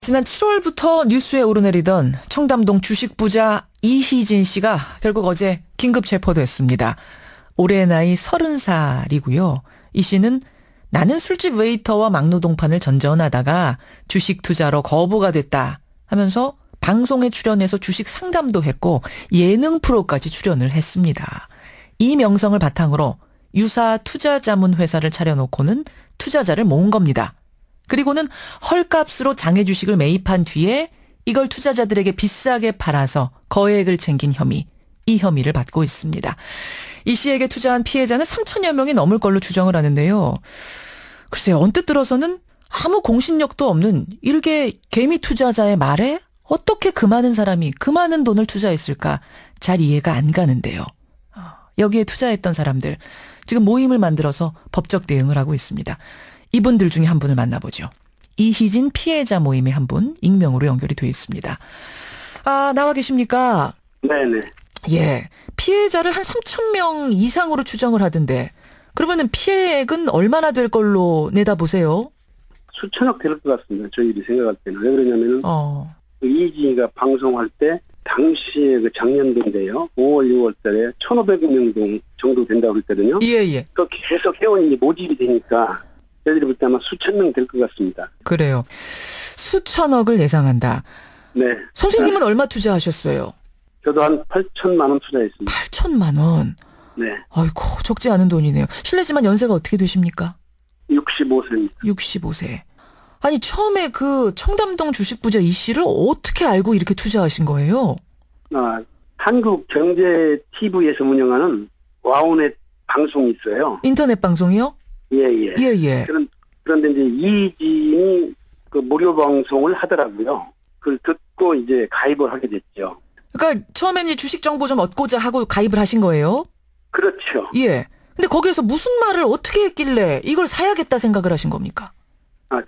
지난 7월부터 뉴스에 오르내리던 청담동 주식부자 이희진 씨가 결국 어제 긴급 체포됐습니다. 올해 나이 30살이고요. 이 씨는 나는 술집 웨이터와 막노동판을 전전하다가 주식 투자로 거부가 됐다 하면서 방송에 출연해서 주식 상담도 했고 예능 프로까지 출연을 했습니다. 이 명성을 바탕으로 유사 투자 자문 회사를 차려놓고는 투자자를 모은 겁니다. 그리고는 헐값으로 장외 주식을 매입한 뒤에 이걸 투자자들에게 비싸게 팔아서 거액을 챙긴 혐의, 이 혐의를 받고 있습니다. 이 씨에게 투자한 피해자는 3천여 명이 넘을 걸로 추정을 하는데요. 글쎄요, 언뜻 들어서는 아무 공신력도 없는 일개 개미 투자자의 말에 어떻게 그 많은 사람이 그 많은 돈을 투자했을까 잘 이해가 안 가는데요. 여기에 투자했던 사람들, 지금 모임을 만들어서 법적 대응을 하고 있습니다. 이분들 중에 한 분을 만나보죠. 이희진 피해자 모임의 한 분, 익명으로 연결이 되어 있습니다. 아, 나와 계십니까? 네네. 예. 피해자를 한 3,000명 이상으로 추정을 하던데, 그러면은 피해액은 얼마나 될 걸로 내다보세요? 수천억 될 것 같습니다. 저희들이 생각할 때는. 왜 그러냐면은, 이희진이가 방송할 때, 당시에 그 작년도인데요. 5월, 6월 달에 1,500명 정도 된다고 했거든요. 예. 그 계속 회원이 모집이 되니까, 저희들이 볼 때 아마 수천 명 될 것 같습니다. 그래요. 수천억을 예상한다. 네. 선생님은 얼마 투자하셨어요? 저도 한 8천만 원 투자했습니다. 8천만 원? 네. 아이고, 적지 않은 돈이네요. 실례지만 연세가 어떻게 되십니까? 65세입니다. 65세. 아니, 처음에 그 청담동 주식부자 이 씨를 어떻게 알고 이렇게 투자하신 거예요? 한국경제TV에서 운영하는 와우넷 방송이 있어요. 인터넷 방송이요? 예. 그런데 이제 이희진이 그 무료 방송을 하더라고요. 그걸 듣고 이제 가입을 하게 됐죠. 그러니까 처음에는 이제 주식 정보 좀 얻고자 하고 가입을 하신 거예요? 그렇죠. 예. 근데 거기에서 무슨 말을 어떻게 했길래 이걸 사야겠다 생각을 하신 겁니까?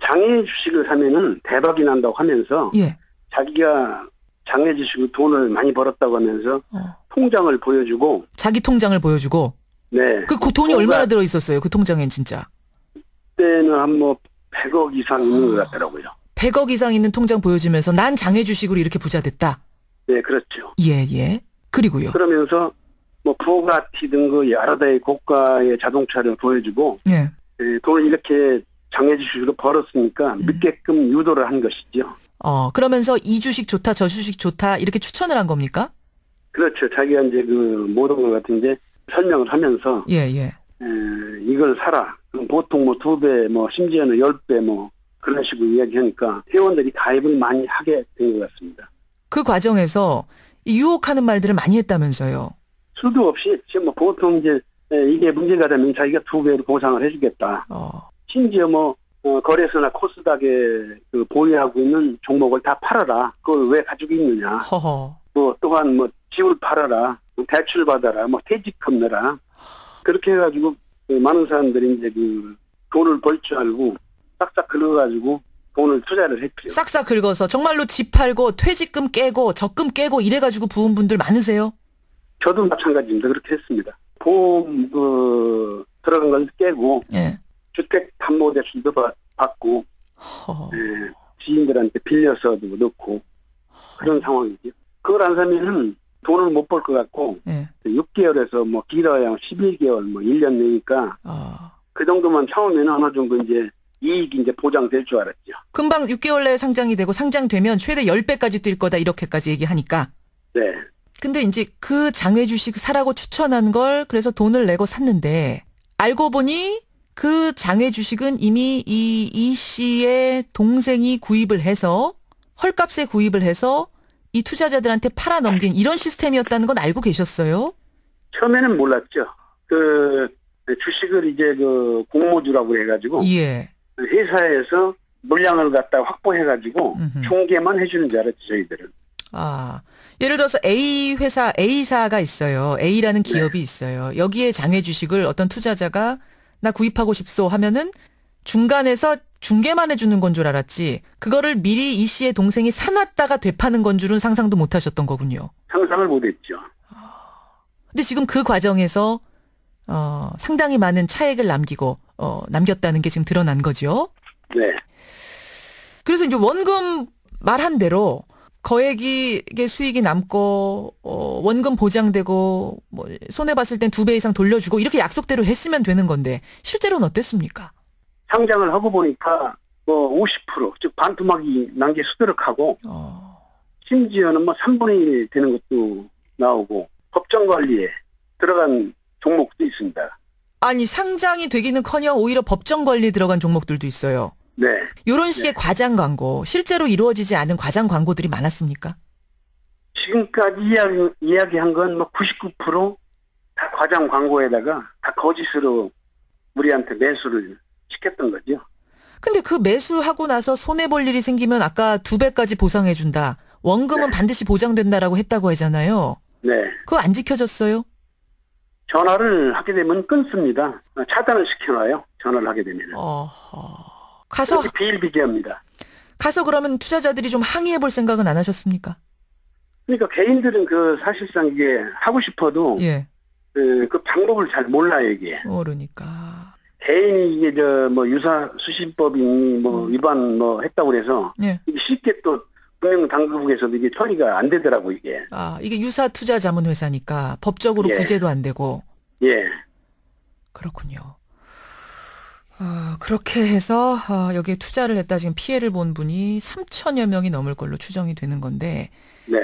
장외 주식을 사면은 대박이 난다고 하면서 예. 자기가 장외 주식으로 돈을 많이 벌었다고 하면서 통장을 보여주고 자기 통장을 보여주고 네. 그 돈이 얼마나 들어 있었어요? 그 통장엔 진짜. 그때는 한 100억 이상 있는 것 같더라고요. 100억 이상 있는 통장 보여주면서 난 장외 주식으로 이렇게 부자 됐다. 네, 그렇죠. 예. 그리고요. 그러면서 부가티 등의 여러 대의 고가의 자동차를 보여주고 예. 돈을 이렇게 장외 주식으로 벌었으니까 믿게끔 유도를 한 것이죠. 그러면서 이 주식 좋다, 저 주식 좋다 이렇게 추천을 한 겁니까? 그렇죠. 자기가 이제 그 모든 것 같은 이제 설명을 하면서 예. 이걸 사라. 보통 2배, 심지어는 10배 그런 식으로 이야기하니까 회원들이 가입을 많이 하게 된 것 같습니다. 그 과정에서 유혹하는 말들을 많이 했다면서요. 수도 없이 했죠. 보통 이제 이게 문제가 되면 자기가 2배로 보상을 해주겠다. 심지어 거래소나 코스닥에 그 보유하고 있는 종목을 다 팔아라. 그걸 왜 가지고 있느냐. 허허. 또한 집을 팔아라. 대출 받아라. 퇴직금 내라. 그렇게 해가지고 많은 사람들이 이제 그 돈을 벌 줄 알고 싹싹 긁어가지고 돈을 투자를 했죠. 싹싹 긁어서 정말로 집 팔고 퇴직금 깨고 적금 깨고 이래가지고 부은 분들 많으세요? 저도 마찬가지입니다. 그렇게 했습니다. 보험 들어간 걸 깨고 예. 주택담보대출도 받고 지인들한테 빌려서도 넣고 그런 상황이죠. 그걸 안 사면은 돈을 못 벌 것 같고 6개월에서 길어야 11개월 1년 내니까 그 정도만 참으면 어느 정도 이제 이익이 이제 보장될 줄 알았죠. 금방 6개월 내에 상장이 되고 상장되면 최대 10배까지 뛸 거다 이렇게까지 얘기하니까. 네. 근데 이제 그 장외 주식 사라고 추천한 걸 그래서 돈을 내고 샀는데 알고 보니 그 장외 주식은 이미 이 씨의 동생이 구입을 해서 헐값에 구입을 해서 이 투자자들한테 팔아 넘긴 이런 시스템이었다는 건 알고 계셨어요? 처음에는 몰랐죠. 그 주식을 이제 그 공모주라고 해가지고 회사에서 물량을 갖다 확보해가지고 중개만 해주는 줄 알았죠, 저희들은. 예를 들어서 A사가 있어요. A라는 기업이 있어요. 여기에 장외 주식을 어떤 투자자가 나 구입하고 싶소 하면은 중간에서 중개만 해주는 건 줄 알았지 그거를 미리 이 씨의 동생이 사놨다가 되파는 건 줄은 상상도 못 하셨던 거군요. 상상을 못 했죠. 근데 지금 그 과정에서 상당히 많은 차액을 남겼다는 게 지금 드러난 거죠. 네. 그래서 이제 원금 말한 대로 거액이 수익이 남고 원금 보장되고 뭐 손해 봤을 땐 2배 이상 돌려주고 이렇게 약속대로 했으면 되는 건데 실제로는 어땠습니까? 상장을 하고 보니까 뭐 50%, 즉 반토막이 난 게 수두룩하고 심지어는 뭐 3분의 1 되는 것도 나오고 법정 관리에 들어간 종목도 있습니다. 아니 상장이 되기는커녕 오히려 법정 관리에 들어간 종목들도 있어요. 네. 이런 식의 과장 광고, 실제로 이루어지지 않은 과장 광고들이 많았습니까? 지금까지 이야기한 건 뭐 99% 다 과장 광고에다가 다 거짓으로 우리한테 매수를 시켰던 거죠. 근데 그 매수하고 나서 손해볼 일이 생기면 아까 2배까지 보상해준다. 원금은 네. 반드시 보장된다라고 했다고 하잖아요. 네. 그거 안 지켜졌어요? 전화를 하게 되면 끊습니다. 차단을 시켜놔요. 전화를 하게 되면. 가서 비일비재합니다. 가서 그러면 투자자들이 좀 항의해볼 생각은 안 하셨습니까? 그러니까 개인들은 사실상 이게 하고 싶어도 예. 그 방법을 잘 몰라요 이게. 모르니까. 개인이 이게 유사 수신법이 위반 했다고 그래서 예. 이게 쉽게 또 금융당국에서도 이게 처리가 안 되더라고 이게. 이게 유사 투자 자문 회사니까 법적으로 예. 구제도 안 되고. 예. 그렇군요. 그렇게 해서 여기에 투자를 했다 지금 피해를 본 분이 3천여 명이 넘을 걸로 추정이 되는 건데. 네.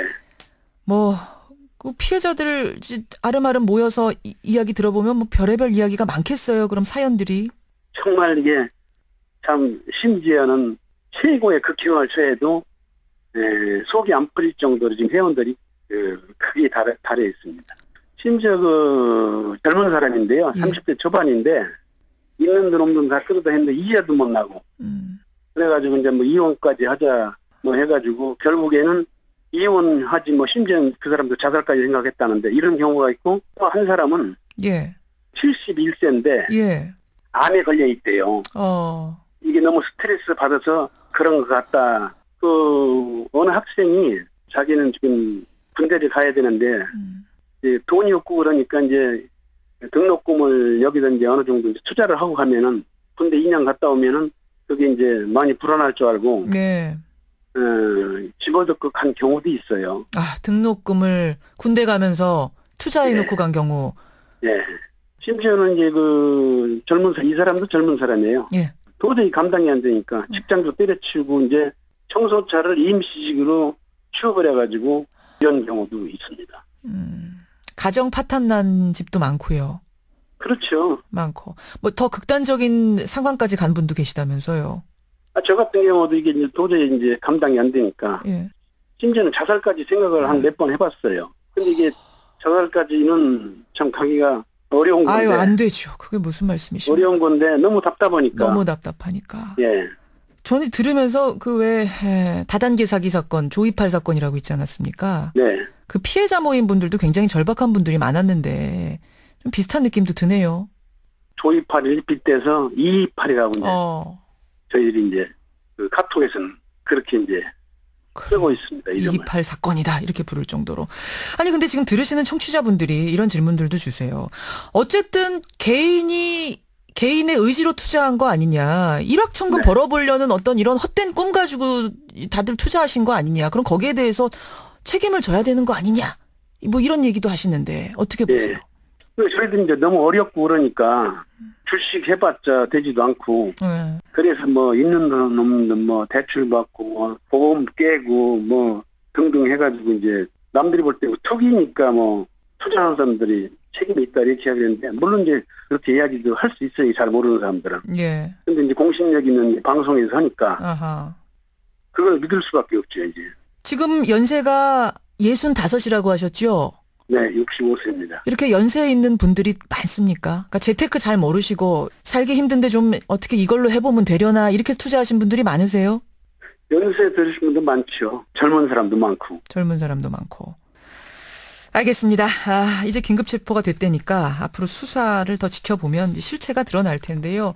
그 피해자들 아름아름 모여서 이야기 들어보면 뭐 별의별 이야기가 많겠어요. 그럼 사연들이. 정말 이게 참 심지어는 최고의 극형을 처해도 속이 안 풀릴 정도로 지금 회원들이 크게 달해 있습니다. 심지어 젊은 사람인데요. 예. 30대 초반인데 있는 돈 없는 돈 다 끌어다 했는데 이자도 못 나고. 그래가지고 이제 이혼까지 하자 해가지고 결국에는 이혼하지 심지어 그 사람도 자살까지 생각했다는데 이런 경우가 있고 또 한 사람은 예. 71세인데 예. 암에 걸려 있대요. 이게 너무 스트레스 받아서 그런 것 같다. 어느 학생이 자기는 지금 군대를 가야 되는데 이제 돈이 없고 그러니까 이제 등록금을 여기다 이제 어느 정도 이제 투자를 하고 가면은 군대 2년 갔다 오면은 그게 이제 많이 불어날 줄 알고 네. 집어넣고 간 경우도 있어요. 등록금을 군대 가면서 투자해놓고 네. 간 경우. 네. 심지어는 이제 이 사람도 젊은 사람이에요. 예. 도저히 감당이 안 되니까 직장도 때려치우고 이제 청소차를 임시직으로 취업을 해가지고 이런 경우도 있습니다. 가정 파탄 난 집도 많고요. 그렇죠. 많고. 더 극단적인 상황까지 간 분도 계시다면서요. 저 같은 경우도 이게 이제 도저히 이제 감당이 안 되니까. 예. 심지어는 자살까지 생각을 한 몇 번 해봤어요. 근데 이게 자살까지는 참 가기가 어려운 건데. 안 되죠. 그게 무슨 말씀이십니까? 어려운 건데 너무 답답하니까. 너무 답답하니까. 예. 저는 들으면서 다단계 사기 사건, 조이팔 사건이라고 있지 않았습니까? 네. 그 피해자 모임 분들도 굉장히 절박한 분들이 많았는데 좀 비슷한 느낌도 드네요. 조이팔이 빗대서 228이라고 이제 저희들이 이제 카톡에서는 그렇게 이제 쓰고 있습니다. 228 사건이다 이렇게 부를 정도로. 아니 근데 지금 들으시는 청취자분들이 이런 질문들도 주세요. 어쨌든 개인의 의지로 투자한 거 아니냐. 일확천금 네. 벌어보려는 어떤 이런 헛된 꿈 가지고 다들 투자하신 거 아니냐. 그럼 거기에 대해서 책임을 져야 되는 거 아니냐. 이런 얘기도 하시는데 어떻게 보세요? 네. 저희들이 이제 너무 어렵고 그러니까 주식 해봤자 되지도 않고 그래서 있는 돈 없는 돈 대출 받고 보험 깨고 등등 해가지고 이제 남들이 볼 때 투기니까 투자하는 사람들이 책임이 있다 이렇게 하는데 물론 이제 그렇게 이야기도 할 수 있어요. 잘 모르는 사람들은. 예. 근데 이제 공신력 있는 방송에서 하니까 아하. 그걸 믿을 수밖에 없죠 이제. 지금 연세가 65이라고 하셨죠? 네, 65세입니다. 이렇게 연세 있는 분들이 많습니까? 그러니까 재테크 잘 모르시고 살기 힘든데 좀 어떻게 이걸로 해보면 되려나 이렇게 투자하신 분들이 많으세요? 연세 들으신 분도 많죠. 젊은 사람도 많고. 알겠습니다. 이제 긴급 체포가 됐다니까 앞으로 수사를 더 지켜보면 실체가 드러날 텐데요.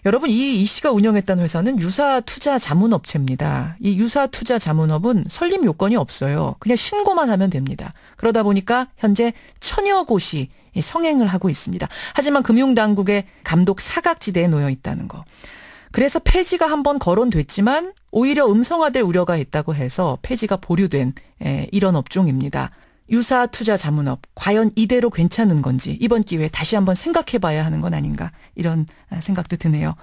여러분 이 씨가 운영했던 회사는 유사투자자문업체입니다. 이 유사투자자문업은 설립 요건이 없어요. 그냥 신고만 하면 됩니다. 그러다 보니까 현재 1000여 곳이 성행을 하고 있습니다. 하지만 금융당국의 감독 사각지대에 놓여 있다는 거. 그래서 폐지가 한번 거론됐지만 오히려 음성화될 우려가 있다고 해서 폐지가 보류된 이런 업종입니다. 유사 투자 자문업 과연 이대로 괜찮은 건지 이번 기회에 다시 한번 생각해봐야 하는 건 아닌가 이런 생각도 드네요.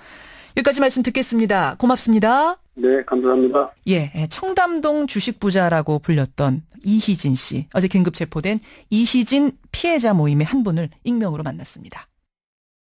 여기까지 말씀 듣겠습니다. 고맙습니다. 네, 감사합니다. 예, 청담동 주식부자라고 불렸던 이희진 씨. 어제 긴급 체포된 이희진 피해자 모임의 한 분을 익명으로 만났습니다.